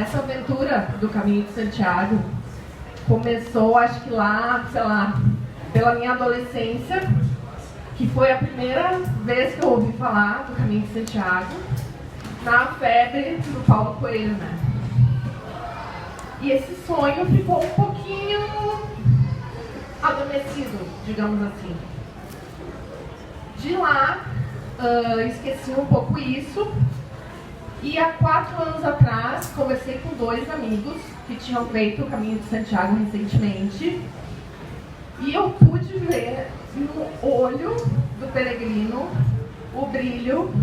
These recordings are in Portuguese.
essa aventura do Caminho de Santiago começou, acho que lá, sei lá, pela minha adolescência, que foi a primeira vez que eu ouvi falar do Caminho de Santiago, na febre do Paulo Coelho, né? E esse sonho ficou um pouquinho adormecido, digamos assim. De lá, esqueci um pouco isso. E há 4 anos atrás, conversei com 2 amigos que tinham feito o Caminho de Santiago recentemente. E eu pude ver no olho do peregrino o brilho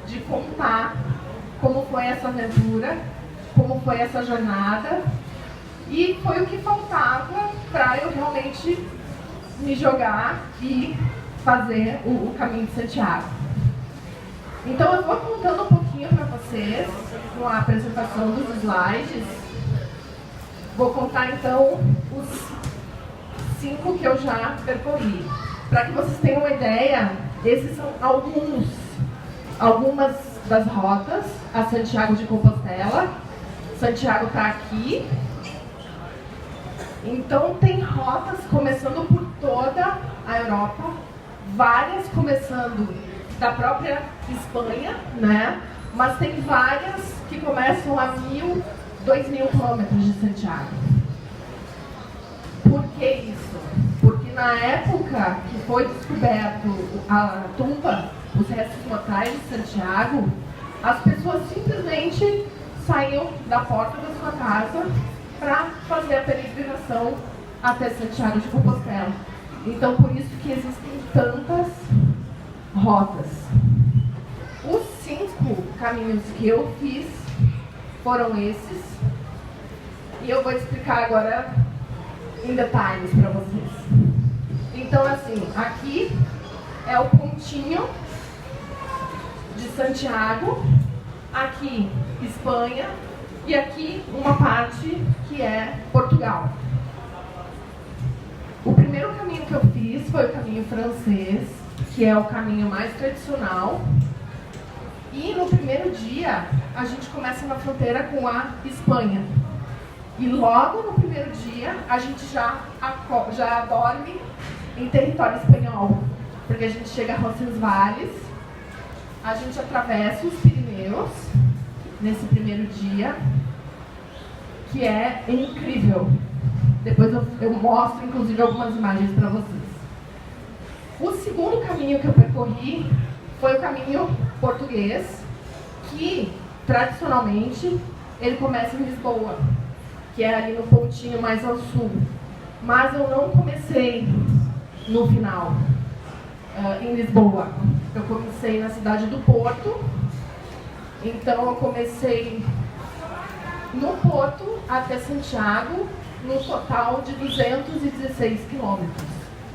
de contar como foi essa aventura, como foi essa jornada. E foi o que faltava para eu realmente me jogar e fazer o Caminho de Santiago. Então eu vou contando um pouquinho para vocês com a apresentação dos slides. Vou contar então os 5 que eu já percorri. Para que vocês tenham uma ideia, esses são algumas das rotas a Santiago de Compostela. Santiago está aqui. Então tem rotas começando por toda a Europa, várias começando da própria Espanha, né? Mas tem várias que começam a 1.000, 2.000 quilômetros de Santiago. Por que isso? Porque na época que foi descoberto a tumba, os restos mortais de Santiago, as pessoas simplesmente saíam da porta da sua casa para fazer a peregrinação até Santiago de Compostela. Então, por isso que existem tantas rotas. Os 5 caminhos que eu fiz foram esses. E eu vou explicar agora em detalhes para vocês. Então, assim, aqui é o pontinho de Santiago, aqui Espanha e aqui uma parte que é Portugal. O primeiro caminho que eu fiz foi o caminho francês, que é o caminho mais tradicional. E no primeiro dia, a gente começa na fronteira com a Espanha. E logo no primeiro dia, a gente já dorme em território espanhol. Porque a gente chega a Roncesvalles, a gente atravessa os Pirineus nesse primeiro dia, que é incrível. Depois eu mostro, inclusive, algumas imagens para vocês. O segundo caminho que eu percorri foi o caminho português, que, tradicionalmente, ele começa em Lisboa, que é ali no pontinho mais ao sul. Mas eu não comecei no final, em Lisboa. Eu comecei na cidade do Porto. Então, eu comecei no Porto até Santiago, no total de 216 quilômetros.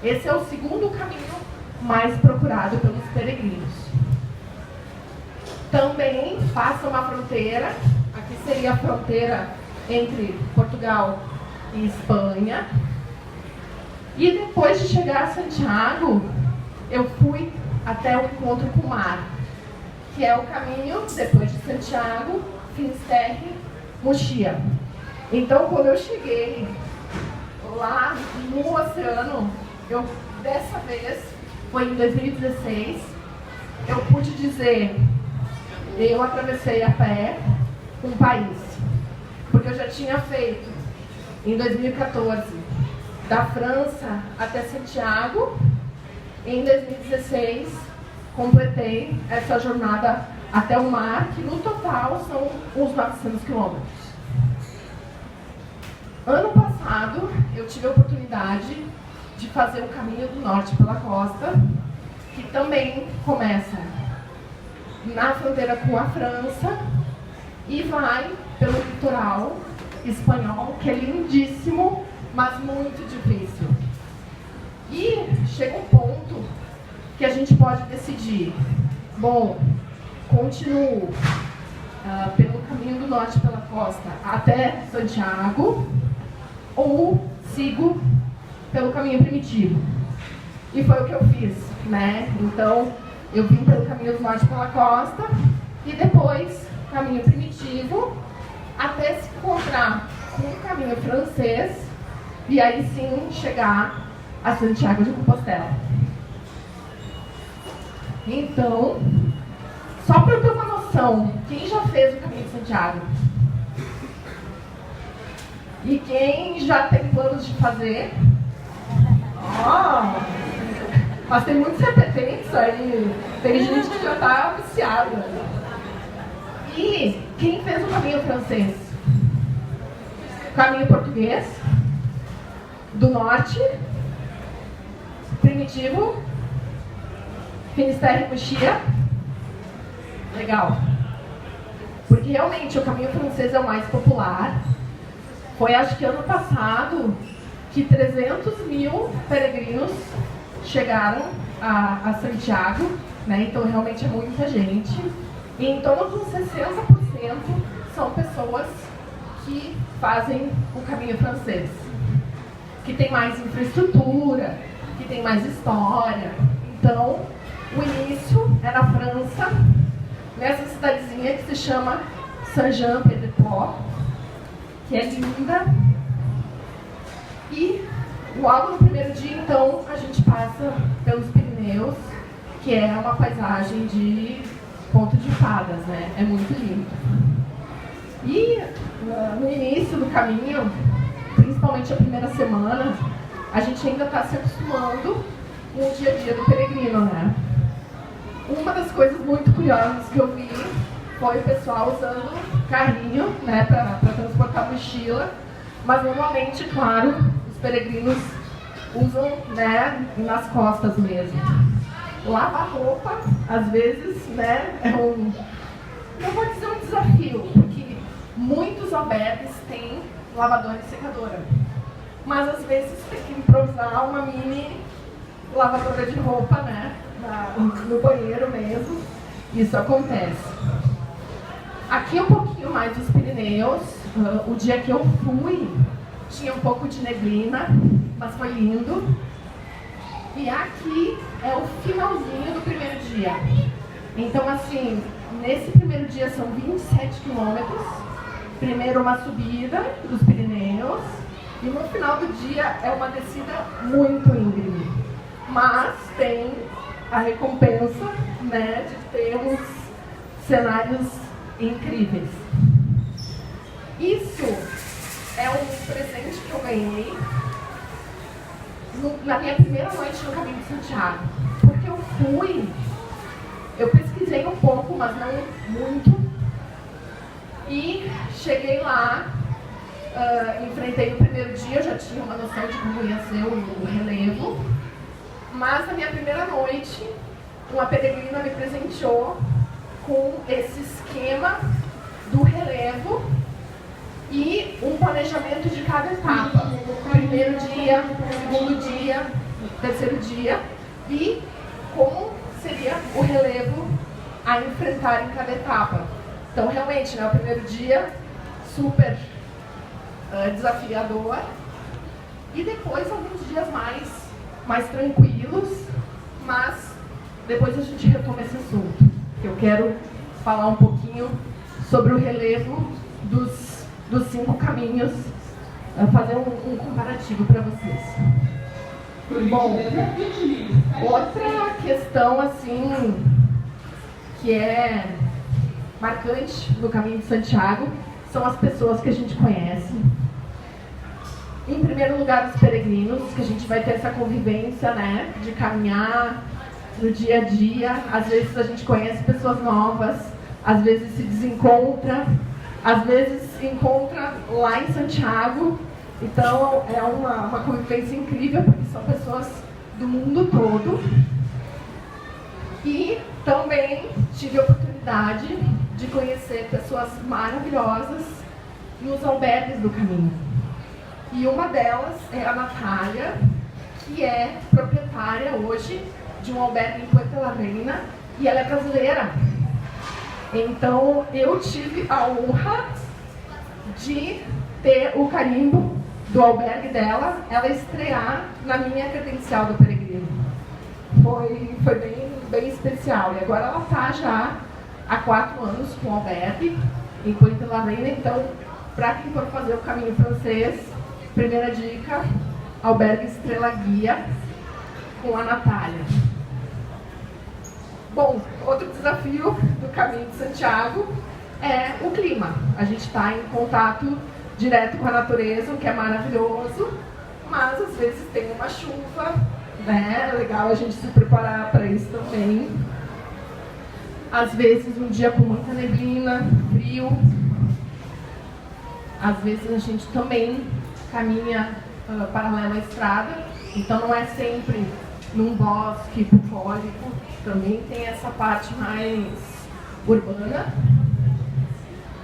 Esse é o segundo caminho mais procurado pelos peregrinos. Também passa uma fronteira, aqui seria a fronteira entre Portugal e Espanha. E depois de chegar a Santiago, eu fui até o encontro com o mar, que é o caminho, depois de Santiago, Finisterre, Mochia. Então, quando eu cheguei lá no oceano, dessa vez, foi em 2016, eu pude dizer, eu atravessei a pé um país. Porque eu já tinha feito, em 2014, da França até Santiago. Em 2016, completei essa jornada até o mar, que no total são uns 900 quilômetros. Ano passado, eu tive a oportunidade de fazer o caminho do norte pela costa, que também começa na fronteira com a França e vai pelo litoral espanhol, que é lindíssimo, mas muito difícil. E chega um ponto que a gente pode decidir, bom, continuo pelo caminho do norte pela costa até Santiago, ou sigo pelo caminho primitivo. E foi o que eu fiz, né? Então, eu vim pelo caminho do norte pela costa e depois caminho primitivo até caminho francês e aí sim chegar a Santiago de Compostela. Então, só para eu ter uma noção, quem já fez o caminho de Santiago? E quem já tem planos de fazer? Oh, mas tem muitos repetentes aí, tem gente que já está viciada. E quem fez o caminho francês? O caminho português, do norte, primitivo, Finisterre e Coxia. Legal. Porque realmente o caminho francês é o mais popular. Foi, acho que ano passado, que 300 mil peregrinos chegaram a Santiago, né? Então realmente é muita gente. E em torno de uns 60% são pessoas que fazem o caminho francês, que tem mais infraestrutura, que tem mais história. Então, o início é na França, nessa cidadezinha que se chama Saint-Jean-Pied-de-Port, que é linda. E logo no primeiro dia, então, a gente passa pelos Pirineus, que é uma paisagem de conto de fadas, né? É muito lindo. E no início do caminho, principalmente a primeira semana, a gente ainda está se acostumando com o dia a dia do peregrino, né? Uma das coisas muito curiosas que eu vi foi o pessoal usando carrinho, né, para transportar mochila, mas normalmente, claro, os peregrinos usam, né, nas costas mesmo. Lavar roupa, às vezes, né, não vou dizer um desafio, porque muitos albergues têm lavadora e secadora, mas às vezes tem que improvisar uma mini lavadora de roupa, né, no banheiro mesmo. Isso acontece. Aqui um pouquinho mais dos Pirineus. O dia que eu fui tinha um pouco de neblina, mas foi lindo. E aqui é o finalzinho do primeiro dia. Então, assim, nesse primeiro dia são 27 quilômetros. Primeiro uma subida dos Pirineus e no final do dia é uma descida muito íngreme. Mas tem a recompensa, né, de ter uns cenários incríveis. Isso é um presente que eu ganhei na minha primeira noite no Caminho de Santiago. Porque eu pesquisei um pouco, mas não muito. E cheguei lá, enfrentei o primeiro dia, eu já tinha uma noção de como ia ser o relevo. Mas na minha primeira noite, uma peregrina me presenteou com esse esquema do relevo e um planejamento de cada etapa. Primeiro dia, segundo dia, terceiro dia, e como seria o relevo a enfrentar em cada etapa. Então, realmente, né, o primeiro dia, super desafiador, e depois alguns dias mais tranquilos, mas depois a gente retoma esse assunto. Eu quero falar um pouquinho sobre o relevo dos 5 caminhos, fazer um comparativo para vocês. Bom, outra questão assim que é marcante no Caminho de Santiago são as pessoas que a gente conhece. Em primeiro lugar, os peregrinos, que a gente vai ter essa convivência, né, de caminhar no dia a dia. Às vezes a gente conhece pessoas novas, às vezes se desencontra, às vezes se encontra lá em Santiago. Então é uma convivência incrível, porque são pessoas do mundo todo. E também tive a oportunidade de conhecer pessoas maravilhosas nos albergues do caminho. E uma delas é a Natália, que é proprietária hoje de um albergue em Puerto La Reina, e ela é brasileira. Então eu tive a honra de ter o carimbo do albergue dela, ela estrear na minha credencial do peregrino. Foi bem especial. E agora ela está já há 4 anos com o albergue em Puerto La Reina, então para quem for fazer o caminho francês, primeira dica, Albergue Estrela Guia, com a Natália. Bom, outro desafio do caminho de Santiago é o clima. A gente está em contato direto com a natureza, o que é maravilhoso, mas às vezes tem uma chuva, né? É legal a gente se preparar para isso também. Às vezes um dia com muita neblina, frio. Às vezes a gente também caminha paralelo à estrada, então não é sempre num bosque bucólico, também tem essa parte mais urbana.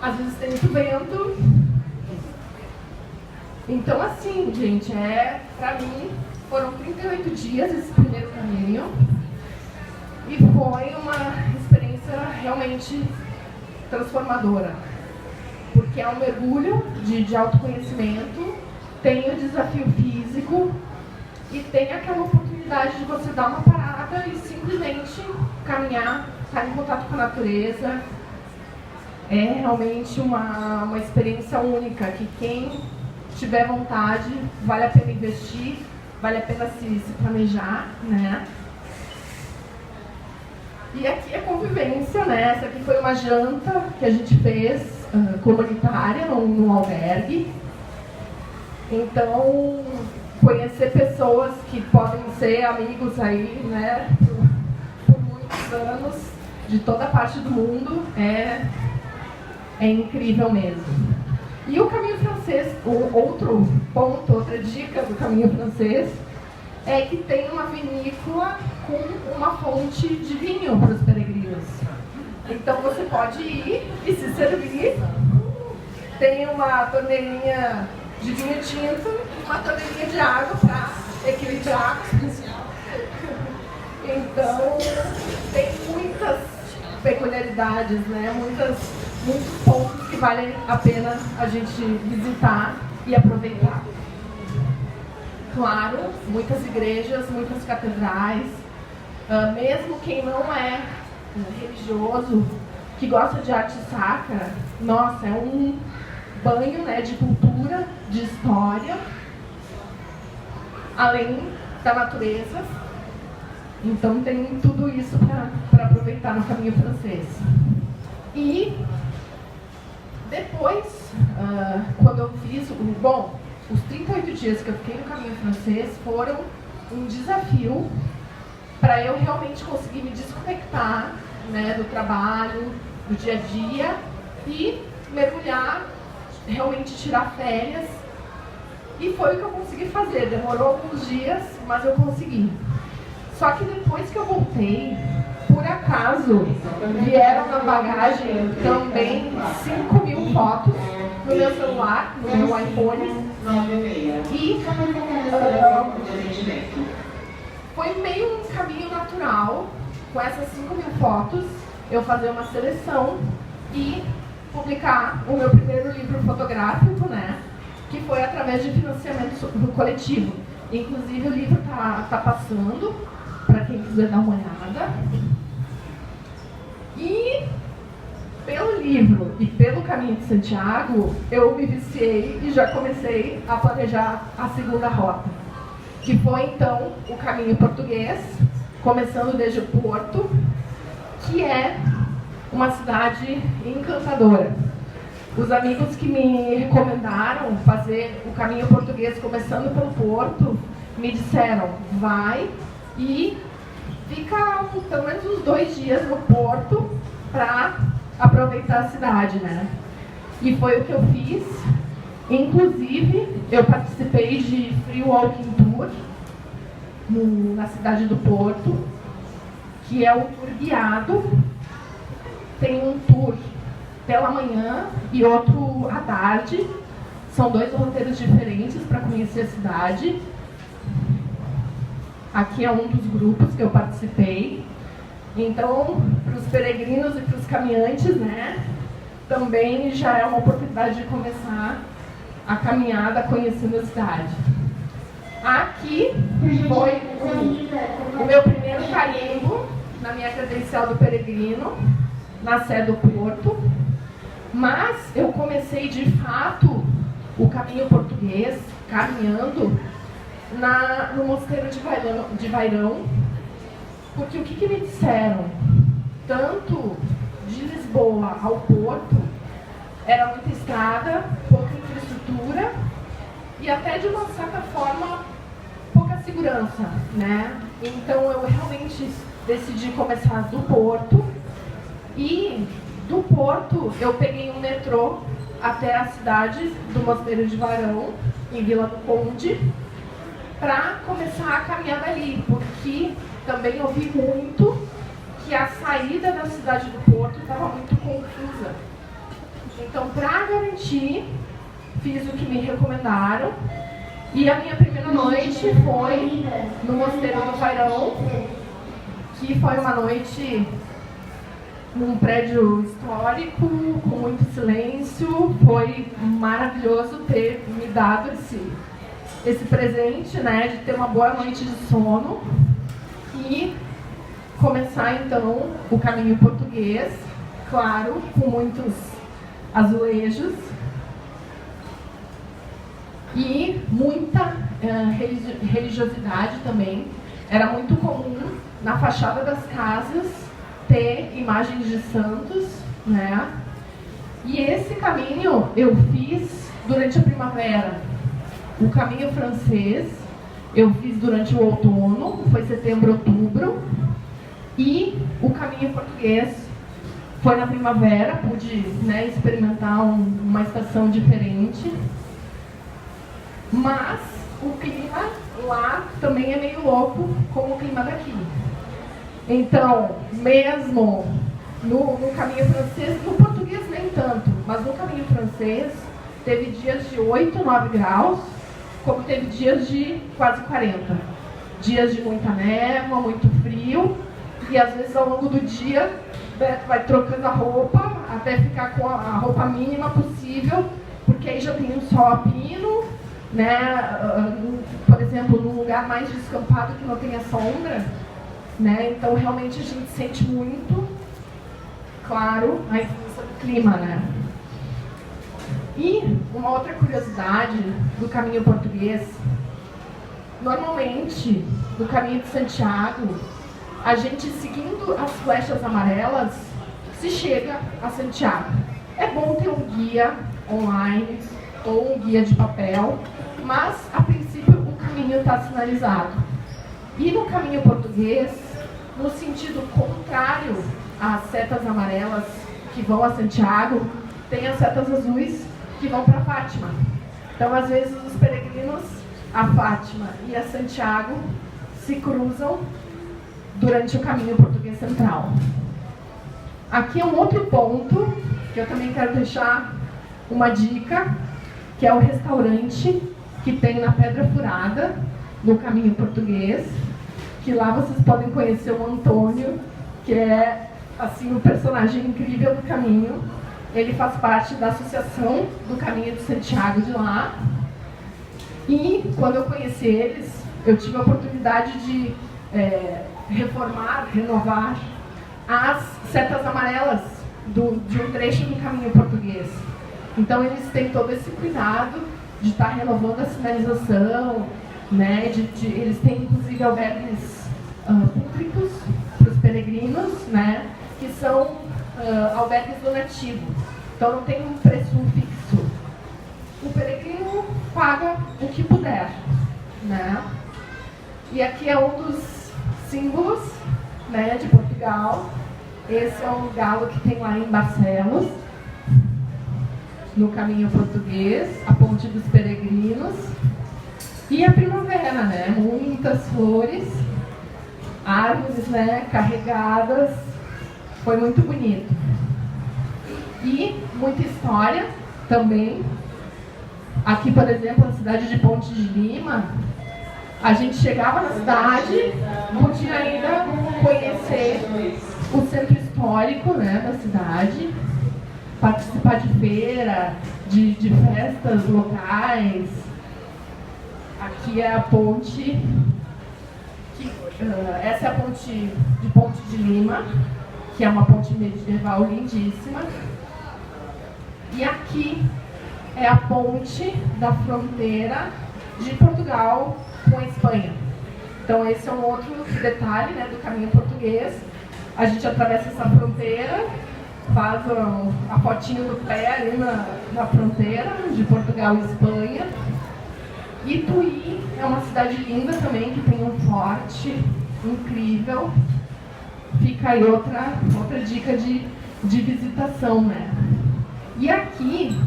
Às vezes tem muito vento. Então assim, gente, pra mim, foram 38 dias esse primeiro caminho e foi uma experiência realmente transformadora, porque é um mergulho de autoconhecimento, tem o desafio físico e tem aquela oportunidade de você dar uma parada e simplesmente caminhar, estar em contato com a natureza. É realmente uma experiência única, que quem tiver vontade, vale a pena investir, vale a pena se planejar, né? E aqui é convivência, né? Essa aqui foi uma janta que a gente fez comunitária num albergue. Então, conhecer pessoas que podem ser amigos aí, né? Por muitos anos, de toda parte do mundo, é incrível mesmo. E o caminho francês, outro ponto, outra dica do caminho francês, é que tem uma vinícola com uma fonte de vinho para os peregrinos. Então você pode ir e se servir. Tem uma torneirinha de vinho tinto, uma torneirinha de água para equilibrar. Então tem muitas peculiaridades, né? Muitos pontos que valem a pena a gente visitar e aproveitar. Claro, muitas igrejas, muitas catedrais, mesmo quem não é religioso, que gosta de arte sacra, nossa, é um banho, né, de cultura, de história, além da natureza. Então tem tudo isso para aproveitar no caminho francês. E depois, quando eu fiz, os 38 dias que eu fiquei no caminho francês foram um desafio para eu realmente conseguir me desconectar, né, do trabalho, do dia a dia e mergulhar, realmente tirar férias. E foi o que eu consegui fazer. Demorou alguns dias, mas eu consegui. Só que depois que eu voltei, por acaso, vieram na bagagem também 5.000 fotos no meu celular, no meu iPhone. E foi meio um caminho natural, com essas 5.000 fotos, eu fazer uma seleção e publicar o meu primeiro livro fotográfico, né? Que foi através de financiamento coletivo. Inclusive o livro tá passando, para quem quiser dar uma olhada. E pelo livro e pelo Caminho de Santiago, eu me viciei e já comecei a planejar a segunda rota, que foi então o caminho português, começando desde o Porto, que é uma cidade encantadora. Os amigos que me recomendaram fazer o caminho português começando pelo Porto, me disseram, vai e fica pelo menos uns 2 dias no Porto para aproveitar a cidade, né? E foi o que eu fiz. Inclusive, eu participei de Free Walking Tour na cidade do Porto, que é um tour guiado. Tem um tour pela manhã e outro à tarde. São 2 roteiros diferentes para conhecer a cidade. Aqui é um dos grupos que eu participei. Então, para os peregrinos e para os caminhantes, né, também já é uma oportunidade de começar a caminhada conhecendo a cidade. Aqui foi o meu primeiro carimbo na minha credencial do peregrino, na Sé do Porto. Mas eu comecei, de fato, o caminho português, caminhando no Mosteiro de Vairão, porque o que me disseram? Tanto de Lisboa ao Porto, era muita estrada, pouca infraestrutura e até, de uma certa forma, pouca segurança, né? Então eu realmente decidi começar do Porto, e do Porto eu peguei um metrô até a cidade do Mosteiro de Vairão, em Vila do Conde, para começar a caminhar dali, porque também ouvi muito que a saída da cidade do Porto estava muito confusa. Então, para garantir, fiz o que me recomendaram, e a minha primeira noite foi no Mosteiro do Vairão, que foi uma noite num prédio histórico, com muito silêncio. Foi maravilhoso ter me dado esse presente, né, de ter uma boa noite de sono e começar então o caminho português, claro, com muitos azulejos e muita religiosidade também. Era muito comum na fachada das casas ter imagens de santos, né? E esse caminho eu fiz durante a primavera. O caminho francês eu fiz durante o outono, foi setembro, outubro, e o caminho português foi na primavera. Pude, né, experimentar uma estação diferente, mas o clima lá também é meio louco, como o clima daqui. Então, mesmo no caminho francês, no português nem tanto, mas no caminho francês teve dias de 8, 9 graus, como teve dias de quase 40. Dias de muita névoa, muito frio, e às vezes ao longo do dia Beto vai trocando a roupa até ficar com a roupa mínima possível, porque aí já tem um sol a pino, né? Por exemplo, num lugar mais descampado que não tenha sombra, né? Então realmente a gente sente muito, claro, a influência do clima, né? E uma outra curiosidade do caminho português: normalmente no caminho de Santiago, a gente, seguindo as flechas amarelas, se chega a Santiago. É bom ter um guia online ou um guia de papel, mas a princípio o caminho está sinalizado. E no caminho português, no sentido contrário às setas amarelas que vão a Santiago, tem as setas azuis que vão para Fátima. Então, às vezes, os peregrinos a Fátima e a Santiago se cruzam durante o caminho português central. Aqui é um outro ponto que eu também quero deixar uma dica, que é o restaurante que tem na Pedra Furada, no caminho português, que lá vocês podem conhecer o Antônio, que é assim, um personagem incrível do caminho. Ele faz parte da Associação do Caminho de Santiago de lá. E quando eu conheci eles, eu tive a oportunidade de reformar, renovar as setas amarelas de um trecho do caminho português. Então eles têm todo esse cuidado de estar renovando a sinalização, né? Eles têm inclusive albergues públicos para os peregrinos, né? Que são albergues donativos. Então não tem um preço fixo. O peregrino paga o que puder, né? E aqui é um dos símbolos, né, de Portugal. Esse é um galo que tem lá em Barcelos, no caminho português, a Ponte dos Peregrinos. E a primavera, né? Muitas flores, árvores, né, carregadas. Foi muito bonito. E muita história também. Aqui, por exemplo, na cidade de Ponte de Lima, a gente chegava na cidade, podia ainda conhecer o centro histórico, né, da cidade, participar de feira, de festas locais. Aqui é a ponte, essa é a ponte de Ponte de Lima, que é uma ponte medieval lindíssima. E aqui é a ponte da fronteira de Portugal com a Espanha. Então esse é um outro detalhe, né, do caminho português. A gente atravessa essa fronteira, faz a fotinho do pé ali na fronteira de Portugal e Espanha. E Tui é uma cidade linda também, que tem um forte incrível. Fica aí outra dica de visitação, né? E aqui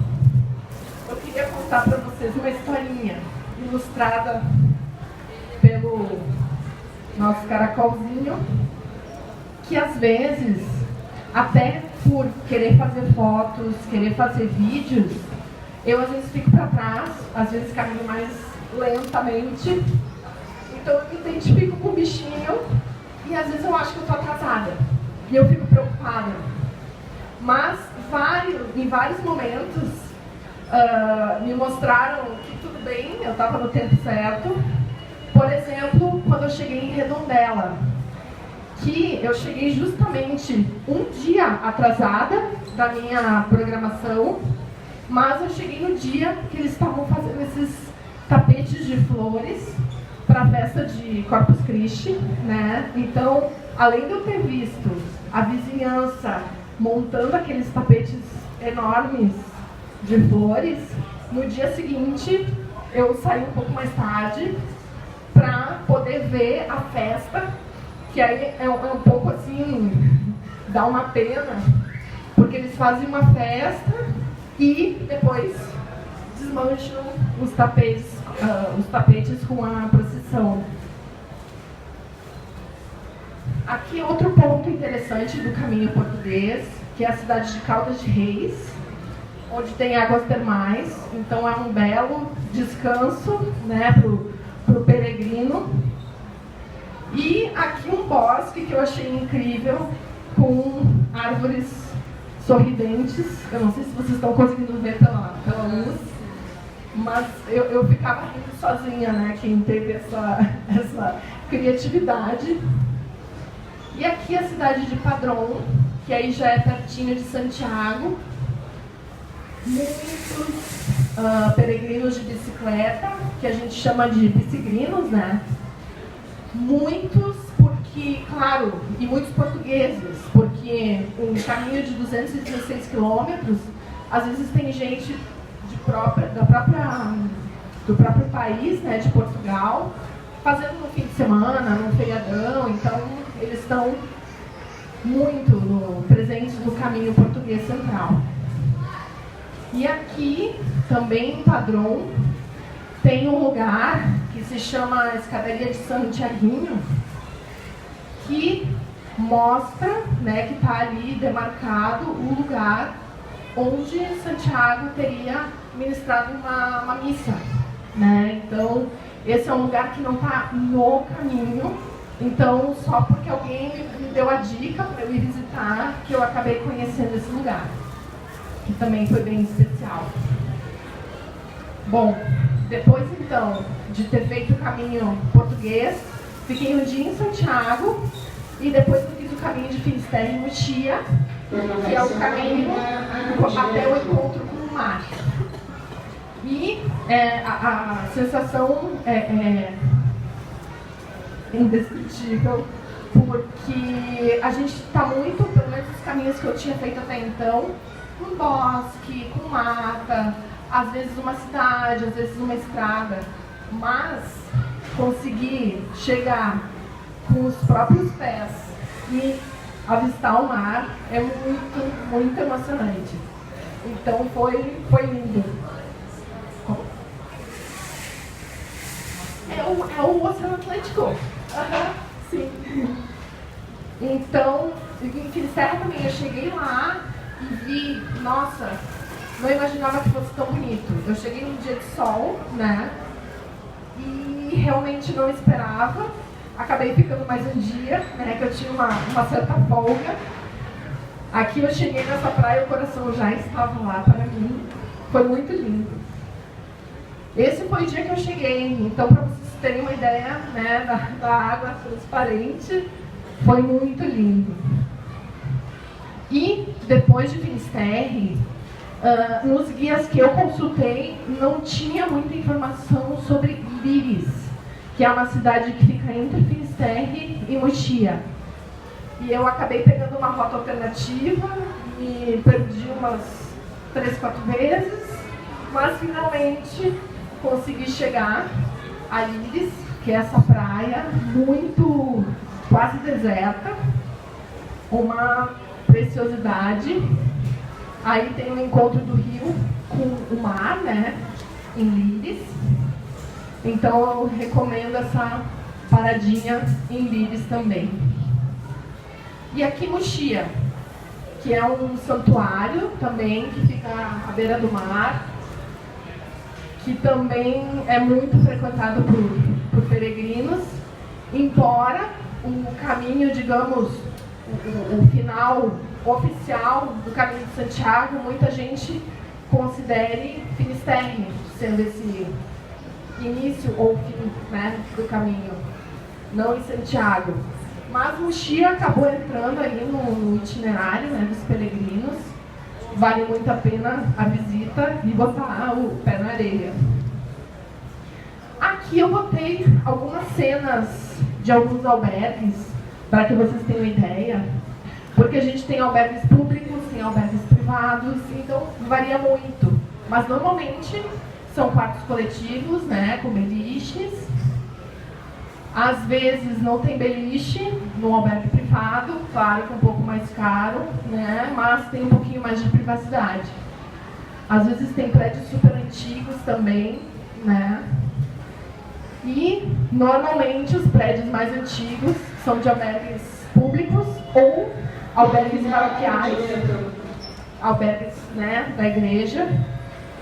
eu queria contar para vocês uma historinha ilustrada pelo nosso caracolzinho, que às vezes, até por querer fazer fotos, querer fazer vídeos, eu às vezes fico para trás, às vezes caminho mais lentamente, então eu me identifico com o bichinho e às vezes eu acho que eu estou atrasada e eu fico preocupada. Mas em vários momentos me mostraram que tudo bem, eu estava no tempo certo. Por exemplo, quando eu cheguei em Redondela, que eu cheguei justamente um dia atrasada da minha programação, mas eu cheguei no dia que eles estavam fazendo esses tapetes de flores para a festa de Corpus Christi, né? Então, além de eu ter visto a vizinhança montando aqueles tapetes enormes de flores, no dia seguinte eu saí um pouco mais tarde para poder ver a festa, que aí é um pouco assim, dá uma pena, porque eles fazem uma festa e depois desmancham os tapetes com a procissão. Aqui outro ponto interessante do caminho português, que é a cidade de Caldas de Reis, onde tem águas termais, então é um belo descanso, né, pro peregrino. E aqui um bosque que eu achei incrível, com árvores sorridentes. Eu não sei se vocês estão conseguindo ver pela luz, mas eu ficava rindo sozinha, né? Quem teve essa criatividade. E aqui a cidade de Padrón, que aí já é pertinho de Santiago. Muitos peregrinos de bicicleta, que a gente chama de bicigrinos, né? Muitos, porque, claro, e muitos portugueses, porque um caminho de 216 quilômetros, às vezes tem gente do próprio país, né, de Portugal, fazendo no fim de semana, no feriadão, então eles estão muito presentes no caminho português central. E aqui, também em Padrón, tem um lugar que se chama Escadaria de Santiaguinho, que mostra, né, que está ali demarcado o lugar onde Santiago teria ministrado uma missa, né? Então, esse é um lugar que não está no caminho, então só porque alguém me deu a dica para eu ir visitar, que eu acabei conhecendo esse lugar, que também foi bem especial. Bom, depois então de ter feito o caminho português, fiquei um dia em Santiago e depois eu fiz o caminho de Finisterre e Muxia, que é o caminho até o encontro com o mar. E a sensação é indescritível, porque a gente está muito, pelo menos os caminhos que eu tinha feito até então, com bosque, com mata, às vezes uma cidade, às vezes uma estrada, mas conseguir chegar com os próprios pés e avistar o mar é muito, muito emocionante. Então foi lindo. É o Oceano Atlântico. Sim. Então, em Finisterre também, eu cheguei lá e vi, nossa, não imaginava que fosse tão bonito. Eu cheguei num dia de sol, né? E realmente não esperava. Acabei ficando mais um dia, né? Que eu tinha uma certa folga. Aqui eu cheguei nessa praia, o coração já estava lá para mim. Foi muito lindo. Esse foi o dia que eu cheguei. Então, para vocês terem uma ideia, né, da água transparente, foi muito lindo. E depois de Finisterre, Nos guias que eu consultei, não tinha muita informação sobre Líris, que é uma cidade que fica entre Finisterre e Mochia. E eu acabei pegando uma rota alternativa, me perdi umas 3, 4 vezes, mas finalmente consegui chegar a Líris, que é essa praia muito quase deserta, uma preciosidade. Aí tem o encontro do rio com o mar, né, em Líris. Então eu recomendo essa paradinha em Líris também. E aqui Mochia, que é um santuário também, que fica à beira do mar, que também é muito frequentado por peregrinos, embora o caminho, digamos, o final oficial do caminho de Santiago, muita gente considere Finisterre sendo esse início ou fim, né, do caminho, não em Santiago. Mas Mochia acabou entrando aí no itinerário, né, dos peregrinos. Vale muito a pena a visita e botar o pé na areia. Aqui eu botei algumas cenas de alguns albergues, para que vocês tenham ideia. Porque a gente tem albergues públicos, tem albergues privados, então varia muito. Mas normalmente são quartos coletivos, né, com beliches. Às vezes não tem beliche no albergue privado, claro que é um pouco mais caro, né, mas tem um pouquinho mais de privacidade. Às vezes tem prédios super antigos também, né? E normalmente os prédios mais antigos são de albergues públicos ou albergues paroquiais, albergues, né, da igreja,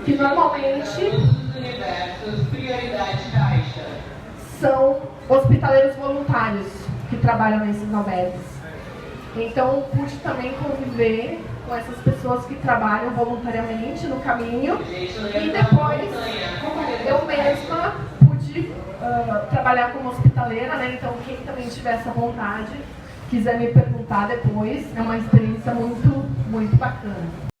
que normalmente são hospitaleiros voluntários que trabalham nesses albergues. Então, pude também conviver com essas pessoas que trabalham voluntariamente no caminho e depois eu mesma pude trabalhar como hospitaleira, né? Então, quem também tiver essa vontade, quiser me perguntar depois, é uma experiência muito, muito bacana.